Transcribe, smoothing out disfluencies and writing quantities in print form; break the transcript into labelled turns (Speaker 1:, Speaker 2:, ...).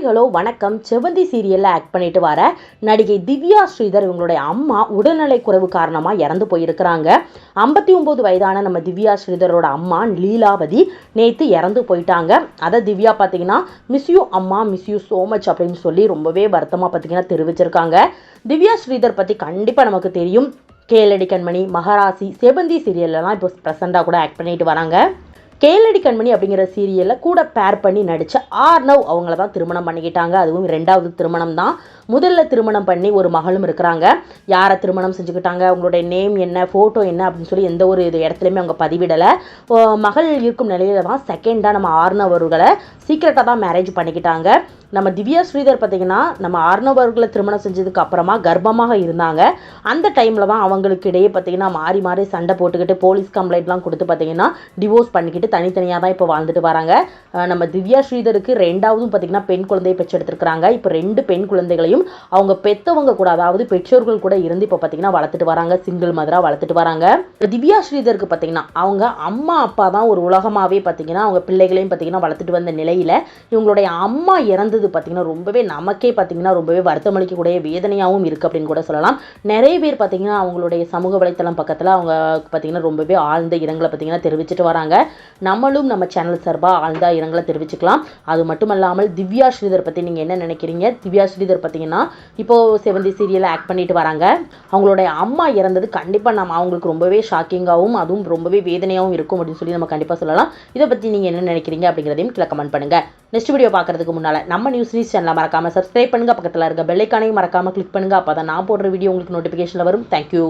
Speaker 1: Hello வணக்கம். செவந்தி சீரியலில் ஆக்ட் பண்ணிட்டு வர நடிகை திவ்யா ஸ்ரீதர் இவங்களுடைய அம்மா உடல்நலை குறைவு காரணமாக இறந்து போயிருக்கிறாங்க. 59 வயதான நம்ம திவ்யா ஸ்ரீதரோட அம்மா லீலாவதி நேற்று இறந்து போயிட்டாங்க. அதை திவ்யா பார்த்தீங்கன்னா மிஸ் யூ அம்மா, மிஸ் யூ ஸோ மச் அப்படின்னு சொல்லி ரொம்பவே வருத்தமாக பார்த்தீங்கன்னா தெரிவிச்சிருக்காங்க. திவ்யா ஸ்ரீதர் பற்றி கண்டிப்பாக நமக்கு தெரியும். கேளடி கண்மணி, மகாராசி, செவந்தி சீரியல்லாம் இப்போ ப்ரெசண்டாக கூட ஆக்ட் பண்ணிட்டு வராங்க. கேளடி கண்மணி அப்படிங்கிற சீரியலில் கூட பேர் பண்ணி நடித்த ஆர்னவ் அவங்கள தான் திருமணம் பண்ணிக்கிட்டாங்க. அதுவும் 2வது திருமணம் தான். முதல்ல திருமணம் பண்ணி ஒரு மகளும் இருக்கிறாங்க. யாரை திருமணம் செஞ்சுக்கிட்டாங்க, அவங்களுடைய நேம் என்ன, ஃபோட்டோ என்ன அப்படின்னு சொல்லி எந்த ஒரு இடத்துலையுமே அவங்க பதிவிடலை. மகள் இருக்கும் நிலையில தான் செகண்டாக நம்ம ஆர்னவ் அவர்களை சீக்கிரட்டாக தான் மேரேஜ் பண்ணிக்கிட்டாங்க. நம்ம திவ்யா ஸ்ரீதர் பார்த்திங்கன்னா நம்ம ஆர்னவ் அவர்களை திருமணம் செஞ்சதுக்கு அப்புறமா கர்ப்பமாக இருந்தாங்க. அந்த டைமில் தான் அவங்களுக்கு இடையே பார்த்திங்கன்னா மாறி மாறி சண்டை போட்டுக்கிட்டு போலீஸ் கம்ப்ளைண்ட்லாம் கொடுத்து பார்த்திங்கன்னா டிவோர்ஸ் பண்ணிக்கிட்டு தனித்தனியாக தான் இப்போ வாழ்ந்துட்டு வராங்க. நம்ம திவ்யா ஸ்ரீதருக்கு 2வதும் பார்த்திங்கன்னா பெண் குழந்தையை பெற்றெடுத்துருக்குறாங்க. இப்போ 2 பெண் குழந்தைகளையும் அவங்க பெற்றவங்க கூட, அதாவது பெற்றோர்கள் கூட இருந்து இப்போ பார்த்திங்கன்னா வளர்த்துட்டு வராங்க. சிங்கிள் மதராக வளர்த்துட்டு வராங்க. திவ்யா ஸ்ரீதருக்கு பார்த்திங்கன்னா அவங்க அம்மா அப்பா தான் ஒரு உலகமாகவே பார்த்திங்கன்னா அவங்க பிள்ளைகளையும் பார்த்திங்கன்னா வளர்த்துட்டு வந்த நிலையில் இவங்களுடைய அம்மா இறந்தது பார்த்திங்கன்னா ரொம்பவே நமக்கே பார்த்திங்கன்னா ரொம்பவே வருத்தமளிக்கக்கூடிய வேதனையாகவும் இருக்குது அப்படின்னு கூட சொல்லலாம். நிறைய பேர் பார்த்திங்கன்னா அவங்களுடைய சமூக வலைத்தளம் பக்கத்தில் அவங்க பார்த்திங்கன்னா ரொம்பவே ஆழ்ந்த இரங்கலை பார்த்திங்கன்னா தெரிவிச்சுட்டு வராங்க. நம்மளும் நம்ம சேனல் சார்பாக ஆழ்ந்த இரங்கலை தெரிவிச்சுக்கலாம். அது மட்டும் இல்லாமல் திவ்யா ஸ்ரீதர் பற்றி நீங்கள் என்ன நினைக்கிறீங்க? திவ்யா ஸ்ரீதர் பார்த்திங்கன்னா இப்போது செவந்தி சீரியலில் ஆக்ட் பண்ணிட்டு வராங்க. அவங்களுடைய அம்மா இறந்தது கண்டிப்பாக நம்ம அவங்களுக்கு ரொம்பவே ஷாக்கிங்காகவும் அதுவும் ரொம்பவே வேதனையாகவும் இருக்கும் அப்படின்னு சொல்லி நம்ம கண்டிப்பாக சொல்லலாம். இதை பற்றி நீங்கள் என்ன நினைக்கிறீங்க அப்படிங்கிறதையும் கீழே கமெண்ட் பண்ணுங்கள். நெக்ஸ்ட் வீடியோ பார்க்குறதுக்கு முன்னால் நம்ம நியூஸ் சேனலை மறக்காமல் சப்ஸ்கிரைப் பண்ணுங்கள். பக்கத்தில் இருக்க பெல் ஐகானையும் மறக்காமல் கிளிக் பண்ணுங்கள். அப்போ தான் நான் போடுற வீடியோ உங்களுக்கு நோட்டிஃபிகேஷனில் வரும். தேங்க்யூ.